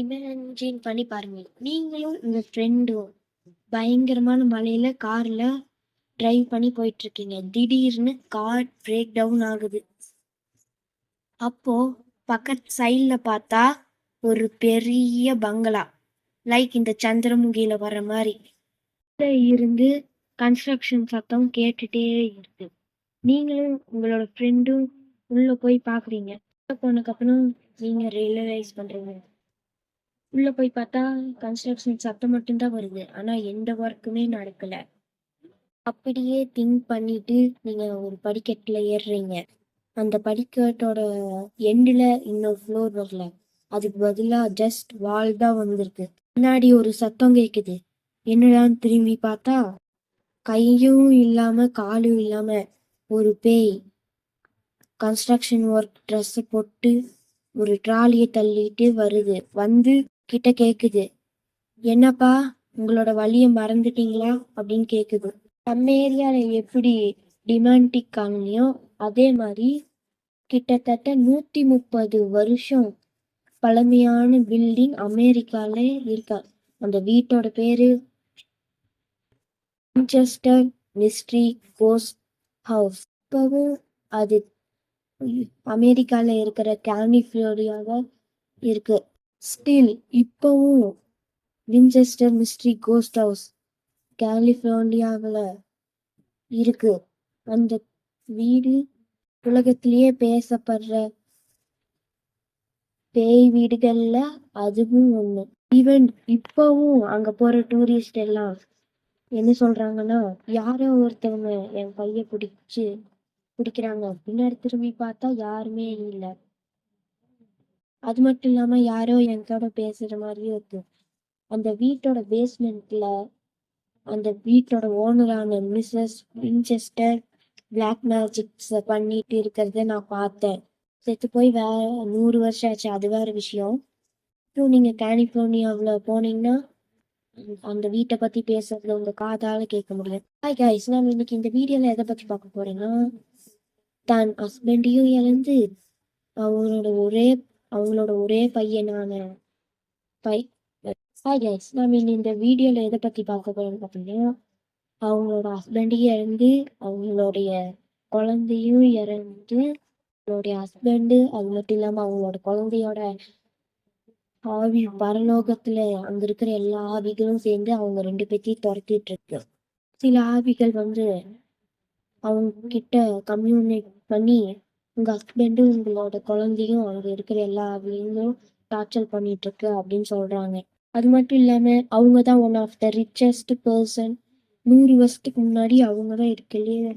Imagine பண்ணி பாருங்க. நீங்களும் உங்க ஃப்ரெண்டும் பயங்கரமான மழையில கார்ல டிரைவ் பண்ணி போயிட்டு இருக்கீங்க. திடீர்னு கார் பிரேக் டவுன் ஆகுது. அப்போ பக்கத்து சைட்ல பார்த்தா ஒரு பெரிய பங்களா, லைக் இந்த சந்திரமுகியில வர்ற மாதிரி இருந்து கன்ஸ்ட்ரக்ஷன் சத்தம் கேட்டுட்டே இருக்கு. நீங்களும் உங்களோட ஃப்ரெண்டும் உள்ள போய் பாக்குறீங்க. போனதுக்கப்புறம் நீங்க ரியலைஸ் பண்றீங்க, உள்ள போய் பார்த்தா கன்ஸ்ட்ரக்ஷன் சத்தம் மட்டும்தான் வருது, ஆனா எந்த ஒர்க்குமே நடக்கல. அப்படியே திங்க் பண்ணிட்டு நீங்க ஒரு படிக்கட்டுல ஏறுறீங்க. அந்த படிக்கட்டோட எண்டில் இன்னொரு ஃப்ளோர் வரல, அதுக்கு பதிலாக ஜஸ்ட் வால் தான் வந்திருக்கு. முன்னாடி ஒரு சத்தம் கேட்குது. என்னடான்னு திரும்பி பார்த்தா கையும் இல்லாம காலும் இல்லாம ஒரு பேய் கன்ஸ்ட்ரக்ஷன் ஒர்க் ட்ரெஸ் போட்டு ஒரு ட்ராலியை தள்ளிட்டு வருது. வந்து கிட்ட கேக்குது, என்னப்பா உங்களோட வழிய மறந்துட்டீங்களா அப்படின்னு கேக்குது. நம்ம ஏரியால எப்படி டிமாண்டிக் காலனியோ அதே மாதிரி கிட்டத்தட்ட 130 வருஷம் பழமையான பில்டிங் அமெரிக்கால இருக்கா. அந்த வீட்டோட பேரு வின்செஸ்டர் மிஸ்ட்ரி கோஸ்ட் ஹவுஸ். இப்பவும் அது அமெரிக்கால இருக்கிற கலிஃபோர்னியால இருக்கு. ஸ்டில் இப்பவும் வின்செஸ்டர் மிஸ்ட்ரி கோஸ்ட் ஹவுஸ் கலிஃபோர்னியாவில் இருக்கு. அந்த வீடு உலகத்திலேயே பேசப்படுற பேய் வீடுகள்ல அதுவும் ஒண்ணு. ஈவன் இப்பவும் அங்க போற டூரிஸ்ட் எல்லாம் என்ன சொல்றாங்கன்னா, யாரோ ஒருத்தவங்க என் கைய பிடிக்கிறாங்க, பின்னாடி திரும்பி பார்த்தா யாருமே இல்ல. அது மட்டும் இல்லாம யாரோ என் கூட பேசுற மாதிரியும் இருக்கு. அந்த வீட்டோட பேஸ்மெண்ட்ல அந்த வீட்டோட ஓனரான மிஸ்ஸஸ் வின்செஸ்டர் பிளாக் மேஜிக்ஸ் பண்ணிட்டு இருக்கிறத நான் பார்த்தேன். செத்து போய் 100 வருஷம் ஆச்சு, அது வேற விஷயம். அப்புறம் நீங்க கலிஃபோர்னியாவில் போனீங்கன்னா அந்த வீட்டை பத்தி பேசுறதுல உங்க காதால கேட்க முடியும். ஹாய் கைஸ், நான் இன்னைக்கு இந்த வீடியோல எதை பத்தி பார்க்க போறேன்னா, தான் ஹஸ்பண்டையும் இழந்து அவங்களோட ஒரே பையனான ஹாய் கைஸ், நான் இந்த வீடியோல எதை பத்தி பார்க்க போறேன்னு பார்த்தீங்கன்னா, அவங்களோட ஹஸ்பண்டையும் இறந்து அவங்களுடைய குழந்தையும் இறந்து அவங்களுடைய ஹஸ்பண்டு அது மட்டும் இல்லாம அவங்களோட குழந்தையோட ஆவி பரலோகத்துல அங்க இருக்கிற எல்லா ஆவிகளும் சேர்ந்து அவங்க 2 பேத்தையும் துரத்திட்டு இருக்கு. சில ஆவிகள் வந்து அவங்க கிட்ட கம்யூனிகேட் பண்ணி, உங்க ஹஸ்பண்டும் உங்களோட குழந்தையும் அங்க இருக்கிற எல்லா ஆவிகளும் டார்ச்சர் பண்ணிட்டு இருக்கு அப்படின்னு சொல்றாங்க. அது மட்டும் இல்லாம அவங்க தான் one of the richest person. 100 வருஷத்துக்கு முன்னாடி அவங்க தான் இருக்கலையே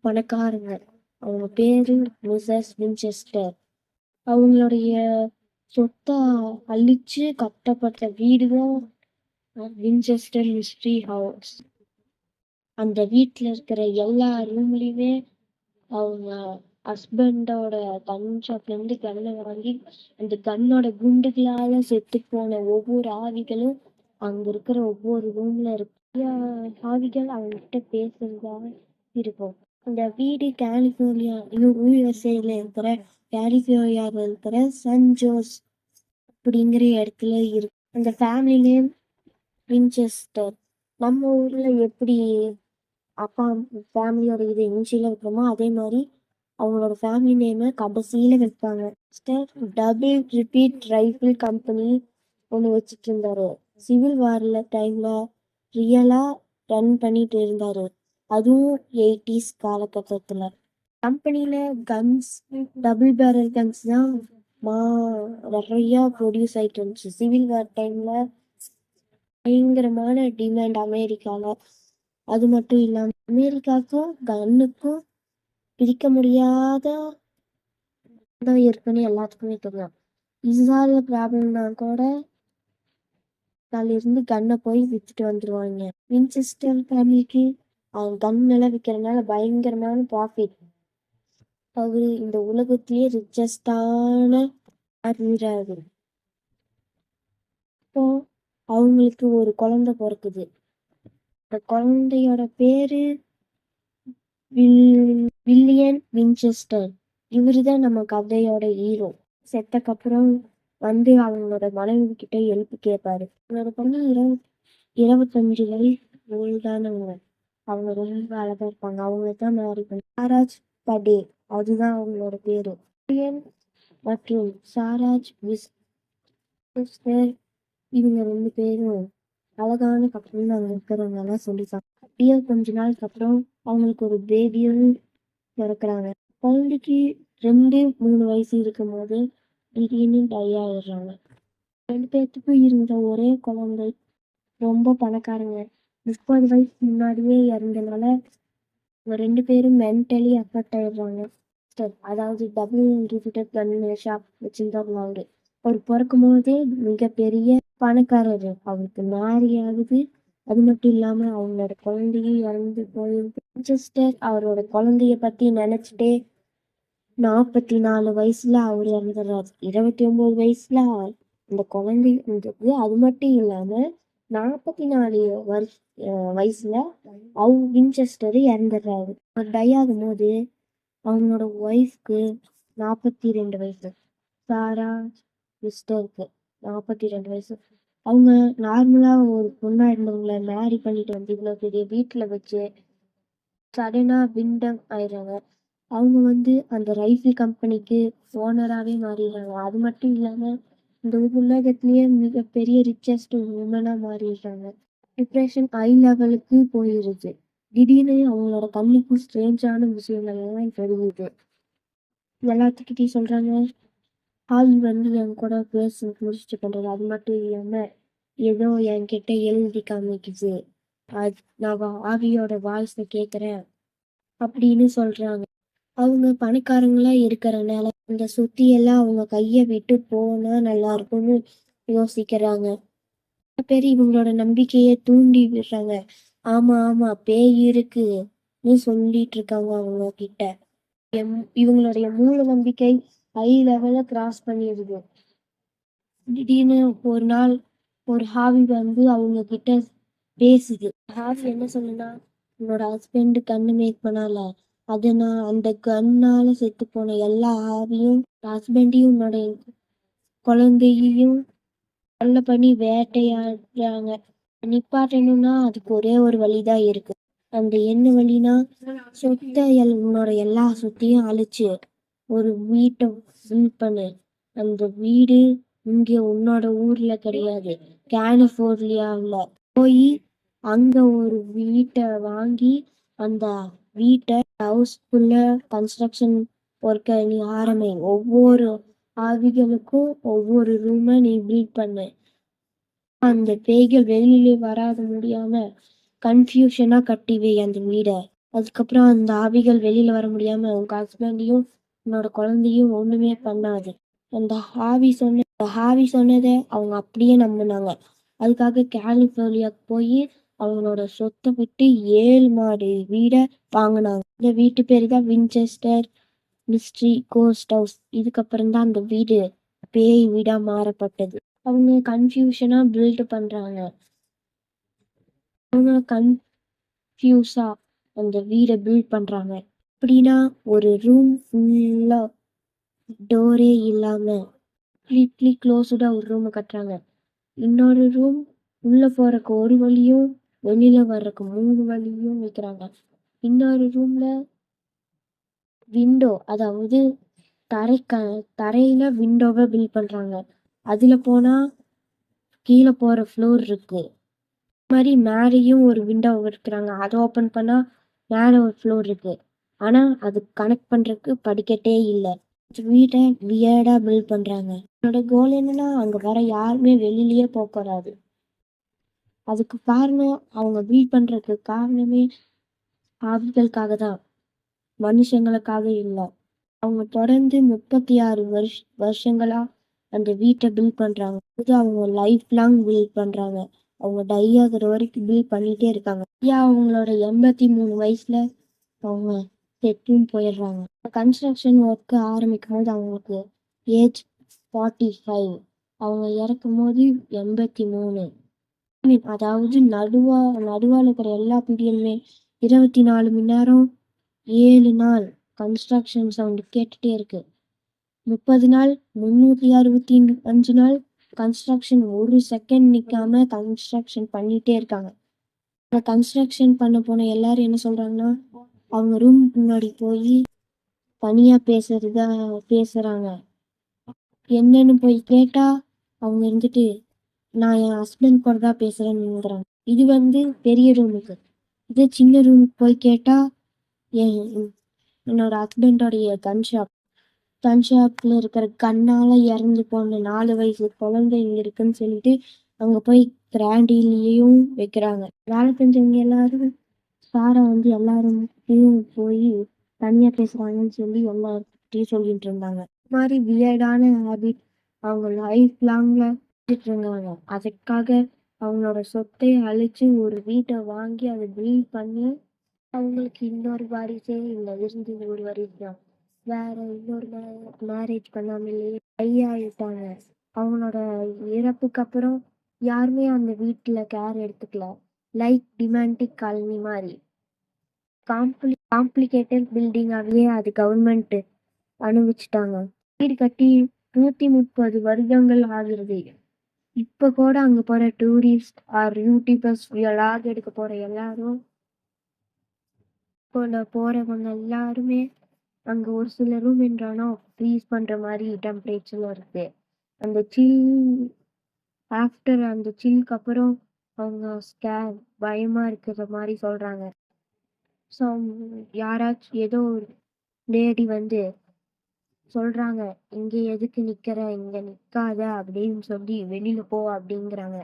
பணக்காரங்க. அவங்க பேரு மிஸ்ஸஸ் வின்செஸ்டர். அவங்களுடைய சொத்தை அழிச்சு கட்டப்பட்ட வீடுதான் வின்செஸ்டர் மிஸ்ட்ரி ஹவுஸ். அந்த வீட்டுல இருக்கிற எல்லா ரூம்லயுமே அவங்க ஹஸ்பண்டோட கன்ஷாப்ல இருந்து கன்னை வாங்கி அந்த கன்னோட குண்டுகளால செத்து போன ஒவ்வொரு ஆவிகளும் அங்க இருக்கிற ஒவ்வொரு ரூம்ல இருக்கிற ஆவிகள் அவங்க கிட்ட பேசுறதா இருக்கும். அந்த வீடு கலிஃபோர்னியா யூஎஸ்ஏல இருக்கிற கலிஃபோர்னியாவில் இருக்கிற சன் ஜோஸ் அப்படிங்கிற இடத்துல இருக்கு. அந்த ஃபேமிலி நேம் வின்செஸ்டர். நம்ம ஊர்ல எப்படி அப்பா ஃபேமிலியோட இது இனிஷியலா வைக்கிறோமோ அதே மாதிரி அவங்களோட ஃபேமிலி நேமை கடைசியில வைப்பாங்க. டபுள் ரிப்பீட் ரைஃபிள் கம்பெனி ஒன்று வச்சுட்டு இருந்தாரு. சிவில் வார்ல டைம்ல ரியலா ரன் பண்ணிட்டு இருந்தாரு. அதுவும் 80s காலகட்டத்துல. கம்பெனில கன்ஸ் டபுள் பேரல் கன்ஸ் தான் நிறைய ப்ரொடியூஸ் ஆயிட்டு இருந்துச்சு. சிவில் வார் டைம்ல பயங்கரமான டிமாண்ட் அமெரிக்கால. அது மட்டும் இல்லாம அமெரிக்காவுக்கும் கன்னுக்கும் பிரிக்க முடியாத இருக்குன்னு எல்லாத்துக்குமே தெரியும். இஸ்ரேல்ல ப்ராப்ளம்னா கூட இருந்து கன்னை போய் வித்துட்டு வந்துருவாங்க. வின்செஸ்டர் ஃபேமிலிக்கு அவங்க கன் எல்லாம் விற்கிறதுனால பயங்கரமான ப்ராஃபிட். அவரு இந்த உலகத்திலேயே ரிச்சஸ்டான வீரர். இப்போ அவங்களுக்கு ஒரு குழந்தை பிறக்குது. அந்த குழந்தையோட பேரு வில்லியன் வின்செஸ்டர். இவருதான் நம்ம கதையோட ஹீரோ. செத்தக்கப்புறம் வந்து அவங்களோட மனைவி கிட்ட ஹெல்ப் கேட்பாரு. அவங்களோட பொண்ணு 25 வயசு ஓல்டானவங்க. அவங்க ரொம்ப அழகா இருப்பாங்க. அவங்கள தான் மேரி பண்ணி சாராஜ் படே அதுதான் அவங்களோட பேரு. ஜூலியன் மற்றும் சாராஜ் விஸ்டர் இவங்க 2 பேரும் அழகான கப்பல்னு அங்க இருக்கிறவங்க எல்லாம் சொல்லிட்டாங்க. அப்படியே கொஞ்ச நாளுக்கு அப்புறம் அவங்களுக்கு ஒரு பேபியும் பிறக்குறாங்க. குழந்தைக்கு 2, 3 வயசு இருக்கும்போது திடீர்னு டை ஆயிடுறாங்க. 2 பேர்த்துக்கும் இருந்த ஒரே குழந்தை ரொம்ப பணக்காரங்க. 30 வயசுக்கு முன்னாடியே இறந்தனால இவங்க 2 பேரும் மென்டலி அஃபெக்ட் ஆயிடுறாங்க. அதாவது டபுள் ரிப்பீட்டட் கன் ஷாப் வச்சிருந்தாங்க அவரு. அவர் பிறக்கும் போதே மிகப்பெரிய பணக்காரர். அவருக்கு மேரி ஆகுது. அது மட்டும் இல்லாம அவங்களோட குழந்தையும் இறந்து போயிருக்கு. வின்செஸ்டர் அவரோட குழந்தைய பத்தி நினைச்சிட்டே 44 வயசுல அவர் இறந்துடுறாரு. 29 வயசுல அந்த குழந்தை இருந்தது. அது மட்டும் இல்லாம 44 வயசுல வின்செஸ்டர் இறந்துடுறாரு. அவர் டை ஆகும்போது அவங்களோட ஒய்ஃப்க்கு 42 வயசு. சாரா விஸ்டருக்கு 42 வயசு. அவங்க நார்மலா ஒரு பொண்ணா இருந்தவங்கள மேரி பண்ணிட்டு வந்து இவ்வளோ பெரிய வீட்டில் வச்சு சடனா விண்டம் ஆயிடுறாங்க. அவங்க வந்து அந்த ரைஃபிள் கம்பெனிக்கு ஓனராகவே மாறிடுறாங்க. அது மட்டும் இல்லாமல் இந்த உலகத்திலேயே மிகப்பெரிய ரிச்சஸ்ட் உமனாக மாறிடுறாங்க. டிப்ரெஷன் ஹை லெவலுக்கு போயிடுது. திடீர்னு அவங்களோட கண்ணுக்கும் ஸ்ட்ரேஞ்சான விஷயங்கள் எல்லாம் தெரியுது. எல்லாத்துக்கிட்டையும் சொல்கிறாங்க ஆவி வந்து என் கூட பேசி முடிச்சுட்டு பண்ணுறது. அது மட்டும் இல்லாமல் ஏதோ என்கிட்ட எழுதி காமிக்குது. நான் ஆவியோட வாய்ஸை கேட்குறேன் அப்படின்னு சொல்கிறாங்க. அவங்க பணக்காரங்களா இருக்கிறனால இந்த சுத்தியெல்லாம் அவங்க கையை விட்டு போனா நல்லா இருக்கும்னு யோசிக்கிறாங்க. பேர் இவங்களோட நம்பிக்கையை தூண்டி விடுறாங்க. ஆமா ஆமா பேய் இருக்குன்னு சொல்லிட்டு இருக்காங்க அவங்க கிட்ட. இவங்களுடைய மூல நம்பிக்கை ஹை லெவல கிராஸ் பண்ணிடுது. திடீர்னு ஒரு நாள் ஒரு ஹாவி வந்து அவங்க கிட்ட பேசுது. ஹாவி என்ன சொல்லுன்னா, உன்னோட ஹஸ்பண்ட் கண்ணு மேக் பண்ணால அதை நான் அந்த கண்ணால செத்து போன எல்லா ஹாவியும் ஹஸ்பண்டையும் உன்னோட குழந்தையையும் கொல்ல பண்ணி வேட்டையாடுறாங்க. நிப்பாட்டணும்னா அதுக்கு ஒரே ஒரு வழிதான் இருக்கு. அந்த என்ன வழினா உன்னோட எல்லா சொத்தையும் அழிச்சு ஒரு வீட்டை பில்ட் பண்ணு. அந்த வீடு இங்க உன்னோட ஊர்ல கிடையாது, கலிபோர்னியாவில் போய் அங்க ஒரு வீட்டை வாங்கி அந்த வீட்டை ஹவுஸ்ஃபுல்ல கன்ஸ்ட்ரக்ஷன் ஒர்க்கை நீ ஆரம்பி. ஒவ்வொரு ஆவிகளுக்கும் ஒவ்வொரு ரூமை நீ பில்ட் பண்ணு. அந்த பேய்கள் வெளியிலே வராத முடியாம கன்ஃபியூஷனா கட்டிவை அந்த வீடை. அதுக்கப்புறம் அந்த ஆவிகள் வெளியில வர முடியாம உங்க ஹஸ்பண்டையும் உன்னோட குழந்தையும் ஒண்ணுமே பண்ணாது. அந்த ஹாவி சொன்னதை அவங்க அப்படியே நம்பினாங்க. அதுக்காக கலிபோர்னியாவுக்கு போய் அவங்களோட சொத்தை விட்டு 7 மாடி வீடை வாங்கினாங்க. இந்த வீட்டு பேரு தான் வின்செஸ்டர் மிஸ்ட்ரி கோஸ்ட் ஹவுஸ். இதுக்கப்புறம் தான் அந்த வீடு பேய் வீடா மாறப்பட்டது. அவங்க கன்ஃபியூஷனா பில்ட் பண்றாங்க. அவங்க கன்ஃபியூஸா அந்த வீடை பில்ட் பண்றாங்க. அப்படின்னா ஒரு ரூம் ஃபுல்லா டோரே இல்லாம கம்ப்ளீட்லி க்ளோஸ்டா ஒரு ரூம் கட்டுறாங்க. இன்னொரு ரூம் உள்ள போறக்கு ஒரு வழியும் வெளியில வர்றதுக்கு 3 வழியும் வைக்கிறாங்க. இன்னொரு ரூம்ல விண்டோ, அதாவது தரையில விண்டோவை பில்ட் பண்றாங்க. அதுல போனா கீழே போற ஃப்ளோர் இருக்கு. மாதிரி மேலேயும் ஒரு விண்டோ இருக்கிறாங்க. அதை ஓப்பன் பண்ணா மேலே ஒரு ஃப்ளோர் இருக்கு. ஆனா அது கனெக்ட் பண்றதுக்கு படிக்கட்டே இல்லை. வீட்டை வியர்டா பில்ட் பண்றாங்க. என்னோட கோல் என்னன்னா அங்க வர யாருமே வெளியிலயே போகக்கூடாது. அதுக்கு காரணம் அவங்க பில்ட் பண்றதுக்கு காரணமே ஆவிகளுக்காக தான், மனுஷங்களுக்காக இல்லை. அவங்க தொடர்ந்து 36 வருஷங்களா அந்த வீட்டை பில்ட் பண்றாங்க. அவங்க லைஃப் லாங் பில்ட் பண்றாங்க. அவங்க டை ஆகுற வரைக்கும் பில்ட் பண்ணிட்டே இருக்காங்க. அவங்களோட 83 வயசுல அவங்க செத்தும் போயிடுறாங்க. கன்ஸ்ட்ரக்ஷன் ஒர்க் ஆரம்பிக்கும் போது அவங்களுக்கு ஏஜ் 45. அவங்க இறக்கும் போது 83. அதாவது நடுவால இருக்கிற எல்லா பீரியடுமே 24 மணி நேரம் 7 நாள் கன்ஸ்ட்ரக்ஷன் சவுண்ட் கேட்டுட்டே இருக்கு. 30 நாள், 365 நாள் கன்ஸ்ட்ரக்ஷன் ஒரு செகண்ட் நிக்காம கன்ஸ்ட்ரக்ஷன் பண்ணிட்டே இருக்காங்க. கன்ஸ்ட்ரக்ஷன் பண்ண போன எல்லாரும் என்ன சொல்றாங்கன்னா, அவங்க ரூம் முன்னாடி போய் தனியா பேசுறாங்க. என்னன்னு போய் கேட்டா, அவங்க இருந்துட்டு, நான் என் ஹஸ்பண்ட் கூட தான் பேசுறேன்னுங்கிறாங்க. இது பெரிய ரூமுக்கு. இதே சின்ன ரூமுக்கு போய் கேட்டா, என் என்னோட ஹஸ்பண்டோடைய கன் ஷாப்ல இருக்கிற கண்ணால இறந்து போன 4 வயசு குழந்தை இங்க இருக்குன்னு சொல்லிட்டு அங்க போய் கிராண்டிலையும் வைக்கிறாங்க. வேலை செஞ்சவங்க எல்லாரும் சாரை எல்லாரும் போய் தனியா பேசுறாங்கன்னு சொல்லி எல்லார்கிட்டயும் சொல்லிட்டு இருந்தாங்க. இந்த மாதிரி வியர்டான ஹேபிட் அவங்க லைஃப் லாங்ல இருந்தாங்க. அதுக்காக அவங்களோட சொத்தை அழிச்சு ஒரு வீட்டை வாங்கி அதை பில்ட் பண்ணி அவங்களுக்கு இன்னொரு வாரிசே இல்லை, இருந்தது ஒரு வாரிசு தான். வேற இன்னொரு மேரேஜ் பண்ணாமலேயே ஆயிட்டாங்க. அவங்களோட இறப்புக்கு அப்புறம் யாருமே அந்த வீட்டுல கேர் எடுத்துக்கல. லைக் டிமாண்டிக் காலனி மாதிரி காம்ப்ளிகேட்டட் பில்டிங்காவே அது கவர்மெண்ட் அனுபவிச்சுட்டாங்க. வீடு கட்டி 130 வருடங்கள் ஆகிறது. இப்ப கூட அங்க போற டூரிஸ்ட் ஆர் யூடியூபர்ஸ் விளாக் எடுக்க போற எல்லாரும் போறவங்க எல்லாருமே அங்க ஒரு சில ரூம் என்றாலும் ஃப்ரீஸ் பண்ற மாதிரி டெம்பரேச்சர்ல இருக்கு. அந்த சில்லுக்கு அப்புறம் அவங்க பயமா இருக்கிற மாதிரி சொல்றாங்க. ஸோ யாராச்சும் ஏதோ ஒரு லேடி சொல்றாங்க, இங்க எதுக்கு நிக்கிற, இங்க நிக்காத அப்படின்னு சொல்லி வெளியில போ அப்படிங்கிறாங்க.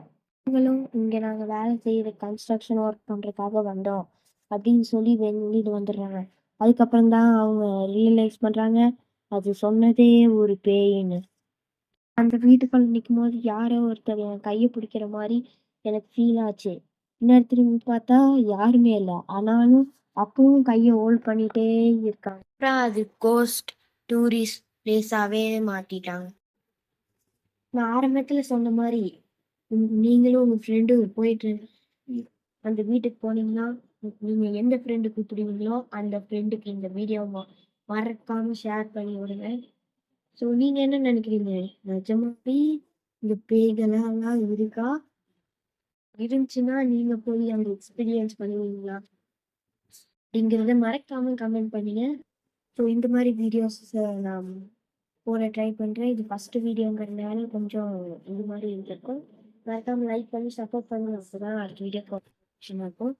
அவங்களும் இங்க நாங்க வேலை செய்யற கன்ஸ்ட்ரக்ஷன் ஒர்க் பண்றதுக்காக வந்தோம் அப்படின்னு சொல்லி வெளியில வந்துடுறாங்க. அதுக்கப்புறம் தான் அவங்க ரியலைஸ் பண்றாங்க அது சொன்னதே ஒரு பேயின்னு. அந்த வீட்டுக்குள்ள நிற்கும் போது யாரோ ஒருத்தர் என் கையை பிடிக்கிற மாதிரி எனக்கு ஃபீல் ஆச்சு. இன்னொரு திரும்பி பார்த்தா யாருமே இல்லை, ஆனாலும் அப்பவும் கையை ஹோல்ட் பண்ணிட்டே இருக்காங்க. அப்புறம் அது கோஸ்ட் டூரிஸ்ட் பிளேஸாவே மாத்திட்டாங்க. நான் ஆரம்பத்துல சொன்ன மாதிரி நீங்களும் உங்க ஃப்ரெண்டும் போயிட்டு அந்த வீட்டுக்கு போனீங்கன்னா நீங்க எந்த ஃப்ரெண்டு கூப்பிடுவீங்களோ அந்த ஃப்ரெண்டுக்கு இந்த வீடியோவை மறக்காம ஷேர் பண்ணி விடுங்க. ஸோ நீங்க என்ன நினைக்கிறீங்க, நிஜமாவே இந்த பேய்களெல்லாம் இருக்கா? இருந்துச்சுன்னா நீங்க போய் அந்த எக்ஸ்பீரியன்ஸ் பண்ணுவீங்களா அப்படிங்கிறத மறக்காம கமெண்ட் பண்ணுங்க. ஸோ இந்த மாதிரி வீடியோஸ் நான் போட ட்ரை பண்ணுறேன். இது ஃபஸ்ட்டு வீடியோங்கிறதுனால கொஞ்சம் இது மாதிரி இருக்கும். மறக்காம லைக் பண்ணி சப்போர்ட் பண்ணி அப்போ தான் அடுத்த வீடியோ இருக்கும்.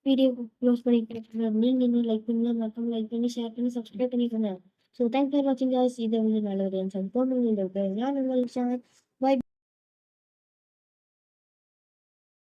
வீடியோ க்ளோஸ் பண்ணிட்டு நீங்கள் இன்னும் லைக் பண்ணலாம், மறக்காம லைக் பண்ணி ஷேர் பண்ணி சப்ஸ்கிரைப் பண்ணிக்கோங்க. ஸோ தேங்க்ஸ் ஃபார் வாட்சிங் காய்ஸ். இதை நல்ல ஒரு சந்திப்போம். இந்த நான் உங்கள் பை.